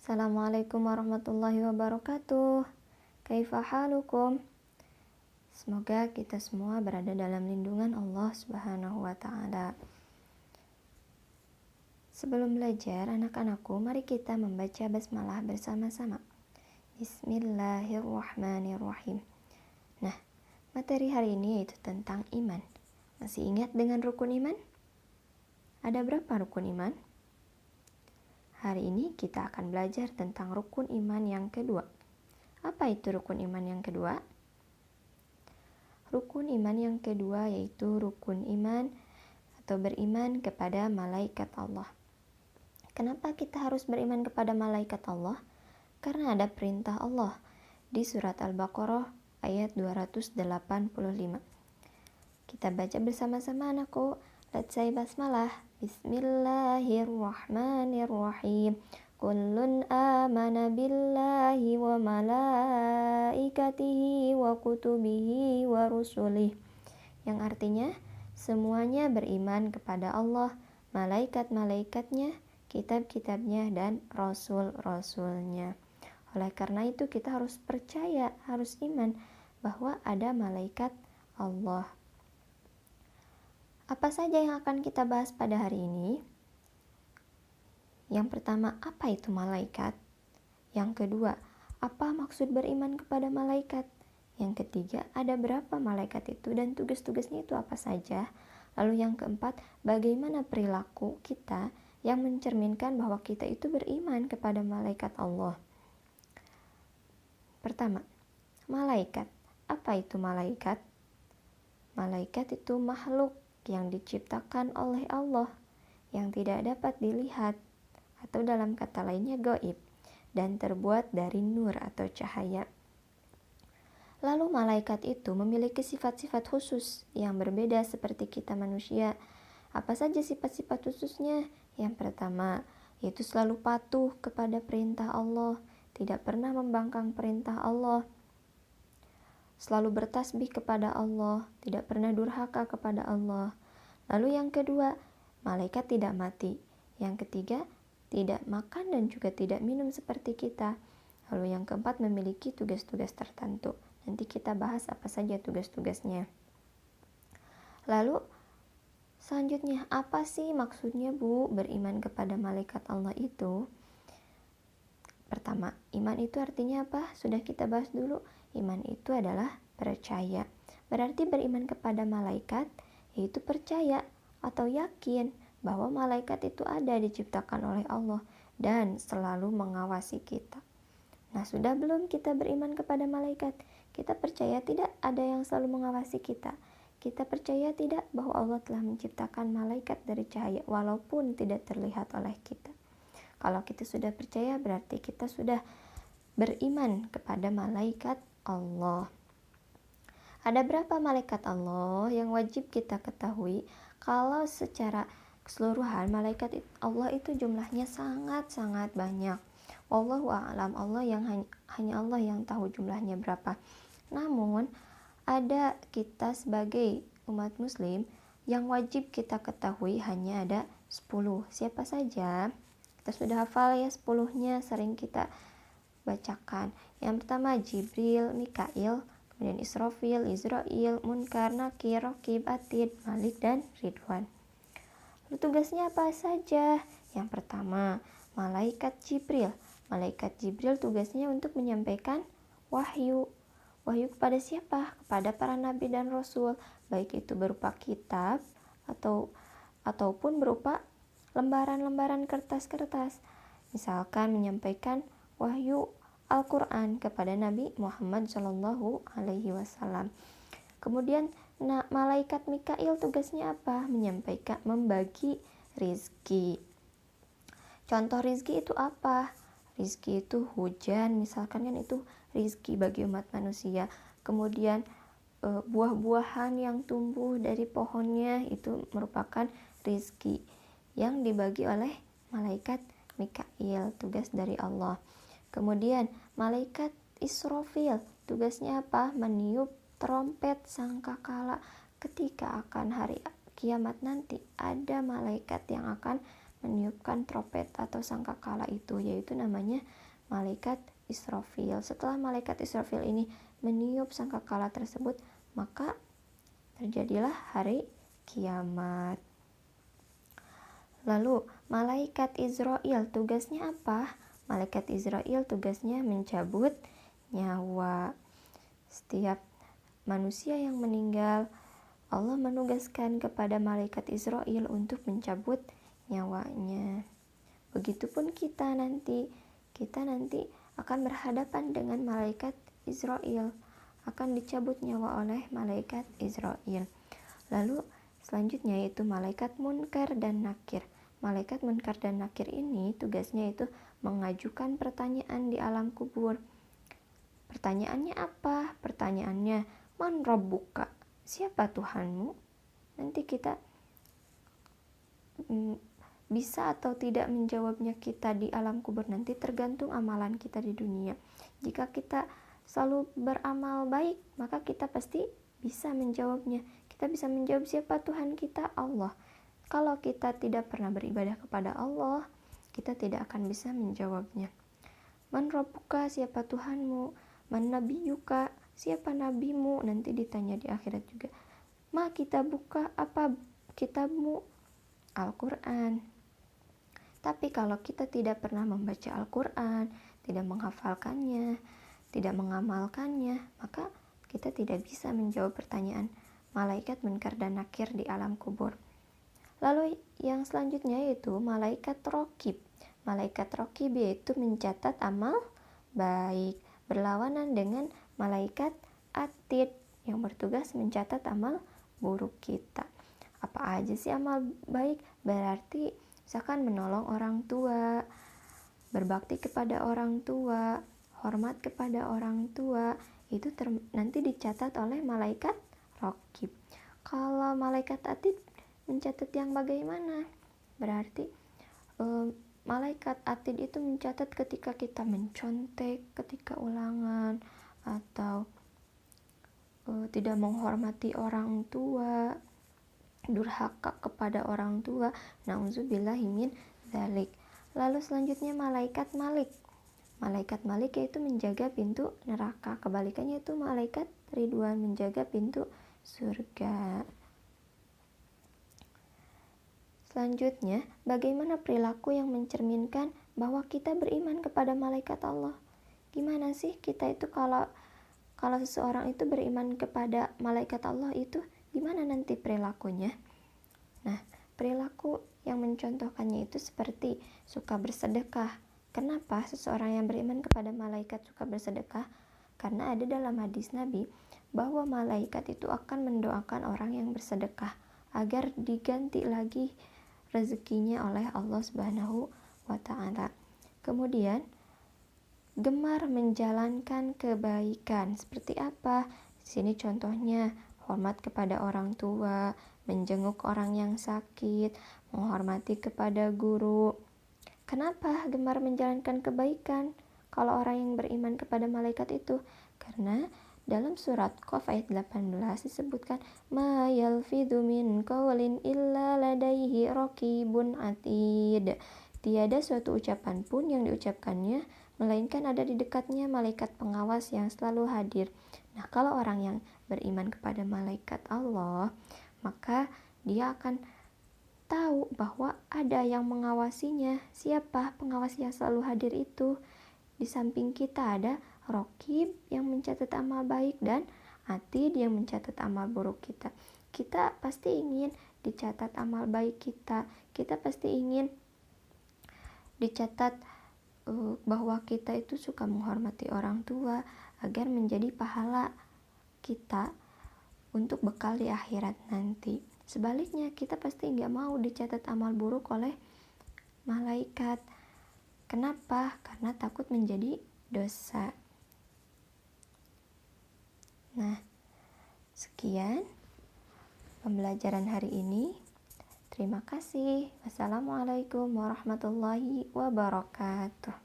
Assalamualaikum warahmatullahi wabarakatuh. Kaifa halukum? Semoga kita semua berada dalam lindungan Allah Subhanahu wa taala. Sebelum belajar, anak-anakku, mari kita membaca basmalah bersama-sama. Bismillahirrahmanirrahim. Nah, materi hari ini yaitu tentang iman. Masih ingat dengan rukun iman? Ada berapa rukun iman? Hari ini kita akan belajar tentang rukun iman yang kedua. Apa itu rukun iman yang kedua? Rukun iman yang kedua yaitu rukun iman atau beriman kepada malaikat Allah. Kenapa kita harus beriman kepada malaikat Allah? Karena ada perintah Allah di surat Al-Baqarah ayat 285. Kita baca bersama-sama anakku. Let's say basmalah. Bismillahirrahmanirrahim. Kullun amana billahi wa malaikatihi wa kutubihi wa rusulih. Yang artinya, semuanya beriman kepada Allah, malaikat-malaikatnya, kitab-kitabnya, dan rasul-rasulnya. Oleh karena itu kita harus percaya, harus iman bahwa ada malaikat Allah. Apa saja yang akan kita bahas pada hari ini? Yang pertama, apa itu malaikat? Yang kedua, apa maksud beriman kepada malaikat? Yang ketiga, ada berapa malaikat itu dan tugas-tugasnya itu apa saja? Lalu yang keempat, bagaimana perilaku kita yang mencerminkan bahwa kita itu beriman kepada malaikat Allah? Pertama, malaikat. Apa itu malaikat? Malaikat itu makhluk yang diciptakan oleh Allah, yang tidak dapat dilihat, atau dalam kata lainnya gaib, dan terbuat dari nur atau cahaya. Lalu malaikat itu memiliki sifat-sifat khusus yang berbeda seperti kita manusia. Apa saja sifat-sifat khususnya? Yang pertama, yaitu selalu patuh kepada perintah Allah, tidak pernah membangkang perintah Allah, selalu bertasbih kepada Allah, tidak pernah durhaka kepada Allah. Lalu yang kedua, malaikat tidak mati. Yang ketiga, tidak makan dan juga tidak minum seperti kita. Lalu yang keempat, memiliki tugas-tugas tertentu. Nanti kita bahas apa saja tugas-tugasnya. Lalu selanjutnya, apa sih maksudnya beriman kepada malaikat Allah itu? Pertama, iman itu artinya apa? Sudah kita bahas dulu. Iman itu adalah percaya. Berarti beriman kepada malaikat yaitu percaya atau yakin bahwa malaikat itu ada, diciptakan oleh Allah dan selalu mengawasi kita. Nah, sudah belum kita beriman kepada malaikat? Kita percaya tidak ada yang selalu mengawasi kita? Kita percaya tidak bahwa Allah telah menciptakan malaikat dari cahaya walaupun tidak terlihat oleh kita? Kalau kita sudah percaya, berarti kita sudah beriman kepada malaikat Allah. Ada berapa malaikat Allah yang wajib kita ketahui? Kalau secara keseluruhan malaikat Allah itu jumlahnya sangat-sangat banyak. Wallahu a'lam, hanya Allah yang tahu jumlahnya berapa. Namun ada kita sebagai umat muslim yang wajib kita ketahui hanya ada 10. Siapa saja? Kita sudah hafal ya 10-nya, sering kita bacakan. Yang pertama Jibril, Mikail, kemudian Israfil, Izrail, Munkar, Nakir, Raqib, Atid, Malik, dan Ridwan. Lalu tugasnya apa saja? Yang pertama, malaikat Jibril. Malaikat Jibril tugasnya untuk menyampaikan wahyu. Wahyu kepada siapa? Kepada para nabi dan rasul, baik itu berupa kitab ataupun berupa lembaran-lembaran kertas-kertas. Misalkan menyampaikan wahyu Al-Quran kepada Nabi Muhammad SAW. Kemudian malaikat Mikail tugasnya apa? Membagi rizki. Contoh rizki itu apa? Rizki itu hujan, misalkan kan itu rizki bagi umat manusia. Kemudian buah-buahan yang tumbuh dari pohonnya itu merupakan rizki yang dibagi oleh malaikat Mikail, tugas dari Allah. Kemudian malaikat Israfil, tugasnya apa? Meniup trompet sangkakala ketika akan hari kiamat nanti. Ada malaikat yang akan meniupkan trompet atau sangkakala itu, yaitu namanya malaikat Israfil. Setelah malaikat Israfil ini meniup sangkakala tersebut, maka terjadilah hari kiamat. Lalu malaikat Israel tugasnya apa? Malaikat Israel tugasnya mencabut nyawa. Setiap manusia yang meninggal, Allah menugaskan kepada malaikat Israel untuk mencabut nyawanya. Begitupun kita nanti akan berhadapan dengan malaikat Israel, akan dicabut nyawa oleh malaikat Israel. Lalu selanjutnya yaitu malaikat Munkar dan Nakir. Malaikat Munkar dan Nakir ini tugasnya itu mengajukan pertanyaan di alam kubur. Pertanyaannya apa? Pertanyaannya, man rabbuka? Siapa Tuhanmu? Nanti kita bisa atau tidak menjawabnya kita di alam kubur nanti tergantung amalan kita di dunia. Jika kita selalu beramal baik, maka kita pasti bisa menjawabnya. Kita bisa menjawab siapa Tuhan kita, Allah. Kalau kita tidak pernah beribadah kepada Allah, kita tidak akan bisa menjawabnya. Man rabbuka? Siapa Tuhanmu? Man nabiyuka? Siapa nabimu? Nanti ditanya di akhirat juga. Ma kitabuka? Apa kitabmu? Al-Quran. Tapi kalau kita tidak pernah membaca Al-Quran, tidak menghafalkannya, tidak mengamalkannya, maka kita tidak bisa menjawab pertanyaan malaikat Munkar dan Nakir di alam kubur. Lalu yang selanjutnya yaitu malaikat Raqib. Malaikat Raqib yaitu mencatat amal baik, berlawanan dengan malaikat Atid yang bertugas mencatat amal buruk kita. Apa aja sih amal baik? Berarti misalkan menolong orang tua, berbakti kepada orang tua, hormat kepada orang tua, itu nanti dicatat oleh malaikat Raqib. Kalau malaikat Atid mencatat yang bagaimana? Berarti malaikat Atid itu mencatat ketika kita mencontek ketika ulangan, atau tidak menghormati orang tua, durhaka kepada orang tua. Nauzubillahi min dzalik. Lalu selanjutnya malaikat Malik. Malaikat Malik yaitu menjaga pintu neraka. Kebalikannya itu malaikat Ridwan, menjaga pintu surga. Selanjutnya, bagaimana perilaku yang mencerminkan bahwa kita beriman kepada malaikat Allah? Gimana sih kita itu kalau seseorang itu beriman kepada malaikat Allah itu gimana nanti perilakunya? Nah, perilaku yang mencontohkannya itu seperti suka bersedekah. Kenapa seseorang yang beriman kepada malaikat suka bersedekah? Karena ada dalam hadis Nabi bahwa malaikat itu akan mendoakan orang yang bersedekah agar diganti lagi rezekinya oleh Allah Subhanahu wa ta'ala. Kemudian gemar menjalankan kebaikan. Seperti apa? Di sini contohnya hormat kepada orang tua, menjenguk orang yang sakit, menghormati kepada guru. Kenapa gemar menjalankan kebaikan kalau orang yang beriman kepada malaikat itu? Karena dalam surat Qaf ayat 18 disebutkan ma yalfidhu min qawlin illa ladaihi raqibun atid. Tiada suatu ucapan pun yang diucapkannya melainkan ada di dekatnya malaikat pengawas yang selalu hadir. Nah, kalau orang yang beriman kepada malaikat Allah, maka dia akan tahu bahwa ada yang mengawasinya. Siapa pengawas yang selalu hadir itu? Di samping kita ada Raqib yang mencatat amal baik dan Atid yang mencatat amal buruk kita. Kita pasti ingin dicatat amal baik kita. Kita pasti ingin dicatat bahwa kita itu suka menghormati orang tua agar menjadi pahala kita untuk bekal di akhirat nanti. Sebaliknya, kita pasti nggak mau dicatat amal buruk oleh malaikat. Kenapa? Karena takut menjadi dosa. Nah, sekian pembelajaran hari ini. Terima kasih. Wassalamualaikum warahmatullahi wabarakatuh.